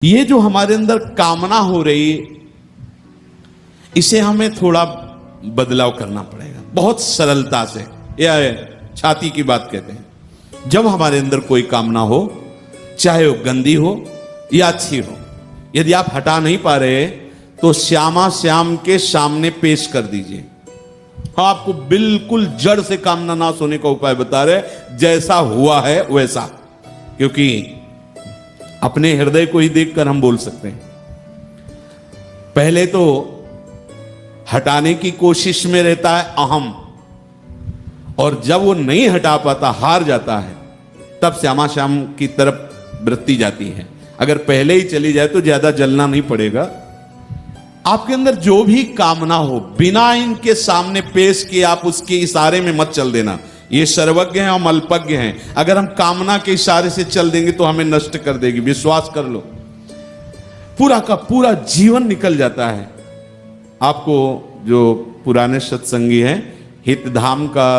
ये जो हमारे अंदर कामना हो रही है, इसे हमें थोड़ा बदलाव करना पड़ेगा बहुत सरलता से। यह छाती की बात कहते हैं। जब हमारे अंदर कोई कामना हो, चाहे वो गंदी हो या अच्छी हो, यदि आप हटा नहीं पा रहे तो श्यामा श्याम के सामने पेश कर दीजिए। हाँ, आपको बिल्कुल जड़ से कामना नाश होने का उपाय बता रहे, जैसा हुआ है वैसा। क्योंकि अपने हृदय को ही देखकर हम बोल सकते हैं। पहले तो हटाने की कोशिश में रहता है अहम, और जब वो नहीं हटा पाता, हार जाता है, तब श्यामा श्याम की तरफ वृत्ति जाती है। अगर पहले ही चली जाए तो ज्यादा जलना नहीं पड़ेगा। आपके अंदर जो भी कामना हो, बिना इनके सामने पेश किए आप उसके इशारे में मत चल देना। ये सर्वज्ञ हैं, हम अल्पज्ञ हैं। अगर हम कामना के इशारे से चल देंगे तो हमें नष्ट कर देगी, विश्वास कर लो। पूरा का पूरा जीवन निकल जाता है। आपको जो पुराने सत्संगी हैं, हितधाम का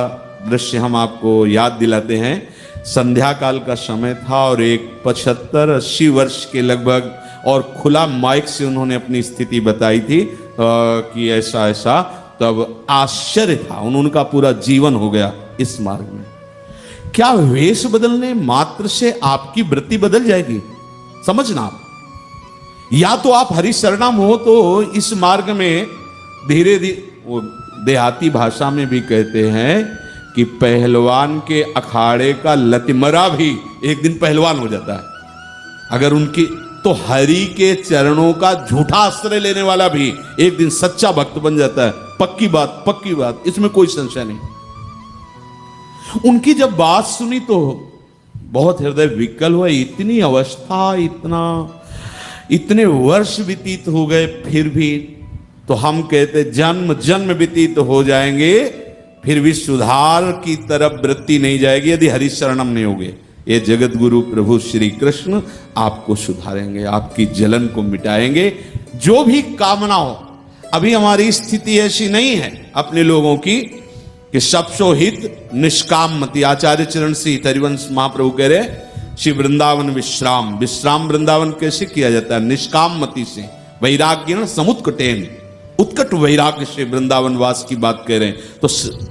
दृश्य हम आपको याद दिलाते हैं। संध्या काल का समय था और एक 75-80 वर्ष के लगभग, और खुला माइक से उन्होंने अपनी स्थिति बताई थी कि ऐसा ऐसा। तब आश्चर्य था, उनका पूरा जीवन हो गया इस मार्ग में। क्या वेश बदलने मात्र से आपकी वृत्ति बदल जाएगी? समझना आप, या तो आप हरिशरणम हो तो इस मार्ग में धीरे धीरे, वो देहाती भाषा में भी कहते हैं कि पहलवान के अखाड़े का लतिमरा भी एक दिन पहलवान हो जाता है। अगर उनकी तो हरि के चरणों का झूठा आश्रय लेने वाला भी एक दिन सच्चा भक्त बन जाता है। पक्की बात, इसमें कोई संशय नहीं। उनकी जब बात सुनी तो बहुत हृदय विकल हुआ। इतनी अवस्था, इतने वर्ष व्यतीत हो गए, फिर भी तो हम कहते जन्म जन्म व्यतीत हो जाएंगे, फिर भी सुधार की तरफ वृत्ति नहीं जाएगी यदि हरिशरणम नहीं होगे। ये जगत गुरु प्रभु श्री कृष्ण आपको सुधारेंगे, आपकी जलन को मिटाएंगे। जो भी कामना हो, अभी हमारी स्थिति ऐसी नहीं है अपने लोगों की कि सबसो हित निष्काम मति। आचार्य चरण श्री हरिवंश महाप्रभु कह रहे, श्री वृंदावन विश्राम वृंदावन कैसे किया जाता है? निष्काम मति से, वैराग्य समुत्कटेन, उत्कट वैराग्य से वृंदावन वास की बात कह रहे हैं, तो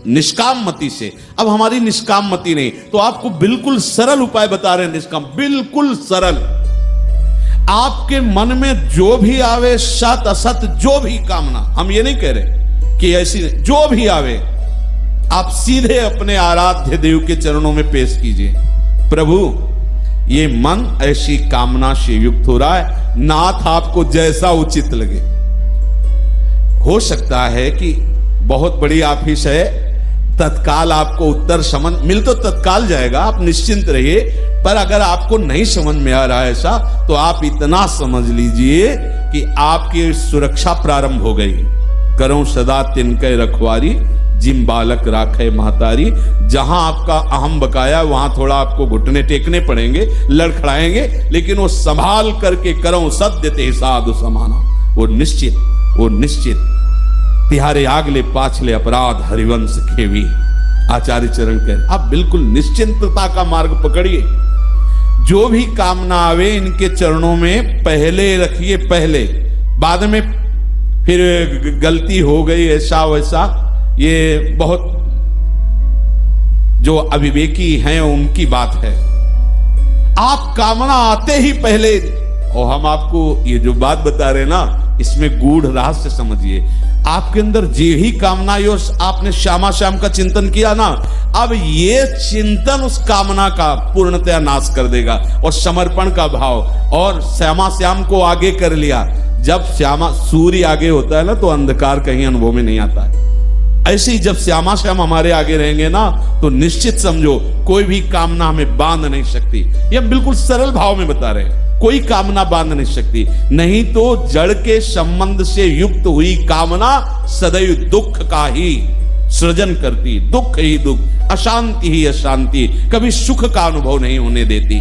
निष्काम मति से। अब हमारी निष्काम मति नहीं, तो आपको बिल्कुल सरल उपाय बता रहे हैं। निष्काम, बिल्कुल सरल। आपके मन में जो भी आवे, सत असत जो भी कामना, हम ये नहीं कह रहे कि ऐसी, जो भी आवे आप सीधे अपने आराध्य देव के चरणों में पेश कीजिए। प्रभु, ये मन ऐसी कामना से युक्त हो रहा है, नाथ आपको जैसा उचित लगे। हो सकता है कि बहुत बड़ी ऑफिस है, तत्काल आपको उत्तर समझ मिल तो तत्काल जाएगा, आप निश्चिंत रहिए। पर अगर आपको नहीं समझ में आ रहा है ऐसा, तो आप इतना समझ लीजिए कि आपकी सुरक्षा प्रारंभ हो गई। करो सदा तिनके रखवारी, जिम बालक राखे महतारी। जहां आपका अहम बकाया, वहां थोड़ा आपको घुटने टेकने पड़ेंगे, लड़खड़ाएंगे, लेकिन वो संभाल करके करो सद्य ते साधु समाना। वो निश्चित तिहारे आगले पाछले अपराध हरिवंश खेवी। आचार्य चरण कह, आप बिल्कुल निश्चिंतता का मार्ग पकड़िए। जो भी कामना आवे इनके चरणों में पहले रखिए, पहले। बाद में फिर गलती हो गई ऐसा वैसा, ये बहुत जो अविवेकी हैं उनकी बात है। आप कामना आते ही पहले, और हम आपको ये जो बात बता रहे हैं ना, इसमें गूढ़ रहस्य समझिए। आपके अंदर जे ही कामना हो, आपने श्यामा श्याम का चिंतन किया ना, अब ये चिंतन उस कामना का पूर्णतया नाश कर देगा। और समर्पण का भाव, और श्यामा श्याम को आगे कर लिया। जब श्यामा सूर्य आगे होता है ना, तो अंधकार कहीं अनुभव में नहीं आता है। ऐसे ही जब श्यामा श्याम हमारे आगे रहेंगे ना, तो निश्चित समझो कोई भी कामना हमें बांध नहीं सकती। ये बिल्कुल सरल भाव में बता रहे हैं, कोई कामना बांध नहीं सकती। नहीं तो जड़ के संबंध से युक्त हुई कामना सदैव दुख का ही सृजन करती, दुख ही दुख, अशांति ही अशांति, कभी सुख का अनुभव नहीं होने देती।